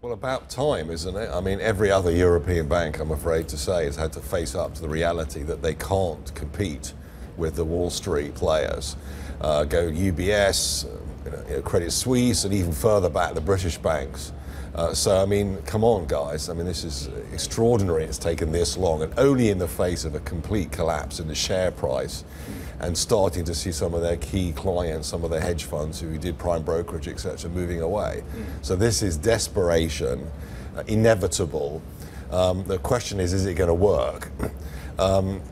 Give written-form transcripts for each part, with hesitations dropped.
Well, about time, isn't it? I mean, every other European bank, I'm afraid to say, has had to face up to the reality that they can't compete with the Wall Street players. Go UBS, Credit Suisse, and even further back, the British banks. So, I mean, come on, guys. I mean, this is extraordinary it's taken this long, and only in the face of a complete collapse in the share price and starting to see some of their key clients, some of the hedge funds who did prime brokerage, etc., moving away. So this is desperation, inevitable. The question is it going to work?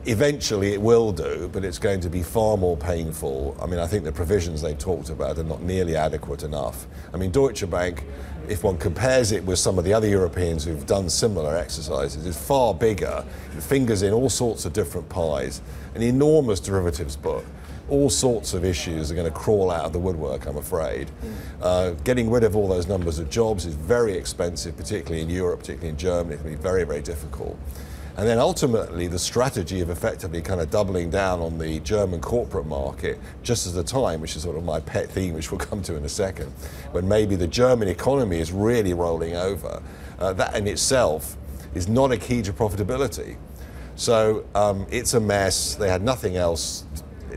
Eventually it will do, but it's going to be far more painful. I mean, I think the provisions they've talked about are not nearly adequate enough. I mean, Deutsche Bank, if one compares it with some of the other Europeans who've done similar exercises, is far bigger, fingers in all sorts of different pies, an enormous derivatives book. All sorts of issues are going to crawl out of the woodwork, I'm afraid. Getting rid of all those numbers of jobs is very expensive, particularly in Europe, particularly in Germany. It's going to be very, very difficult. And then ultimately the strategy of effectively kind of doubling down on the German corporate market just at the time, which is sort of my pet theme, which we'll come to in a second, when maybe the German economy is really rolling over, that in itself is not a key to profitability. So it's a mess. They had nothing else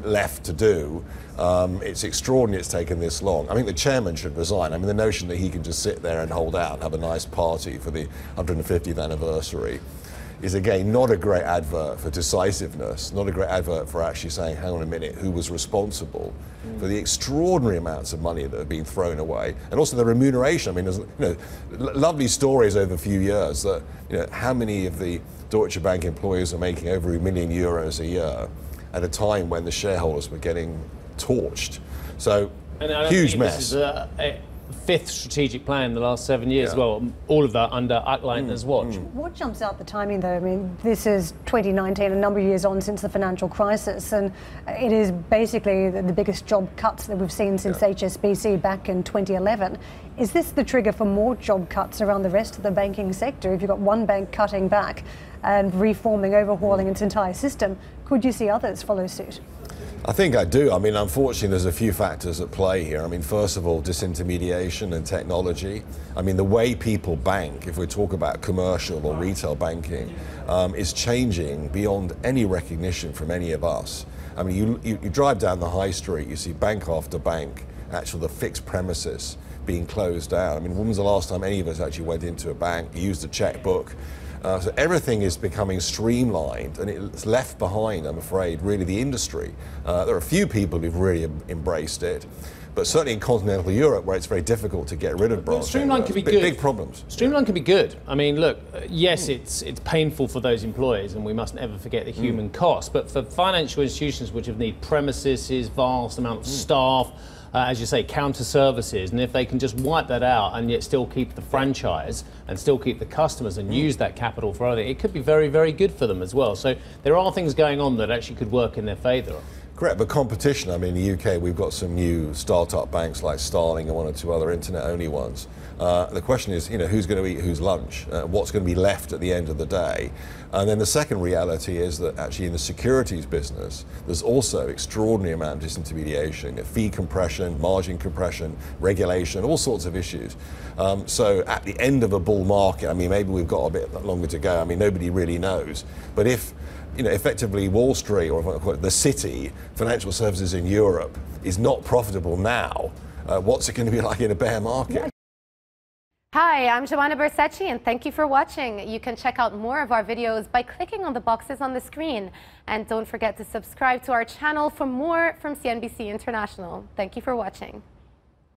left to do. It's extraordinary it's taken this long. I think the chairman should resign. I mean, the notion that he can just sit there and hold out and have a nice party for the 150th anniversary is again not a great advert for decisiveness, not a great advert for actually saying, hang on a minute, who was responsible for the extraordinary amounts of money that have been thrown away, and also the remuneration. I mean, there's lovely stories over a few years that how many of the Deutsche Bank employees are making over €1 million a year at a time when the shareholders were getting torched. So huge mess. This is a fifth strategic plan in the last 7 years. Well, all of that under Leitner's watch. What jumps out the timing, though? I mean, this is 2019, a number of years on since the financial crisis, and it is basically the biggest job cuts that we've seen since HSBC back in 2011. Is this the trigger for more job cuts around the rest of the banking sector? If you've got one bank cutting back and reforming, overhauling its entire system, could you see others follow suit? I think I do. I mean, unfortunately, there's a few factors at play here. I mean, first of all, disintermediation and technology. I mean, the way people bank, if we talk about commercial or retail banking, is changing beyond any recognition from any of us. I mean, you drive down the high street, you see bank after bank, actually the fixed premises being closed down. I mean, when was the last time any of us actually went into a bank, used a checkbook? So everything is becoming streamlined, and it's left behind, I'm afraid, really the industry. There are a few people who've really embraced it, but certainly in continental Europe, where it's very difficult to get rid of branch Streamline networks, can be good. Big problems. Streamline can be good. I mean, look, yes, it's painful for those employees, and we mustn't ever forget the human cost. But for financial institutions which have need premises, vast amount of staff, as you say, counter services, and if they can just wipe that out and yet still keep the franchise and still keep the customers and use that capital for other, it could be very, very good for them as well. So there are things going on that actually could work in their favour. Correct, but competition, I mean, in the UK, we've got some new startup banks like Starling and one or two other internet-only ones. The question is, who's going to eat whose lunch? What's going to be left at the end of the day? And then the second reality is that actually in the securities business, there's also extraordinary amount of disintermediation, fee compression, margin compression, regulation, all sorts of issues. So at the end of a bull market, I mean, maybe we've got a bit longer to go. I mean, nobody really knows. But if effectively Wall Street, or if I call it the city, financial services in Europe, is not profitable now, what's it going to be like in a bear market? Hi, I'm Joanna Bersecci, and thank you for watching. You can check out more of our videos by clicking on the boxes on the screen. And don't forget to subscribe to our channel for more from CNBC International. Thank you for watching.